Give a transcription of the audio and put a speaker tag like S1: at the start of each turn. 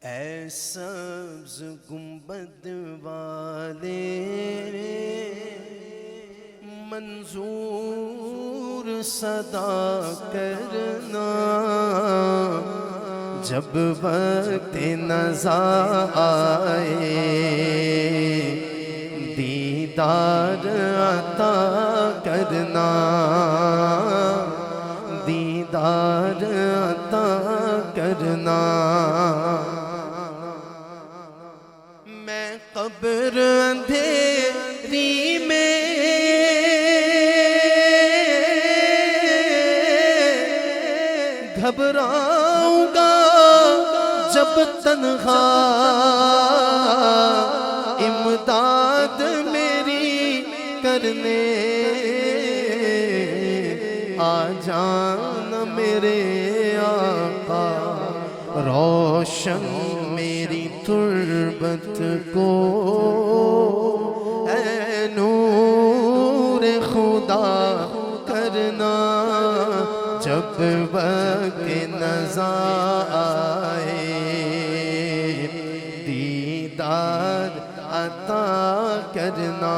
S1: اے سبز گنبد والے منظور صدا کرنا، جب وقت نزا آئے دیدار عطا کرنا، دیدار عطا کرنا۔ میں قبر اندھیری میں گھبراؤں گا جب تنہا، امداد میری کرنے آ جانا میرے آقا، روشن میری تربت کو اے نور خدا کرنا، جب وقت نزا آئے دیدار عطا کرنا۔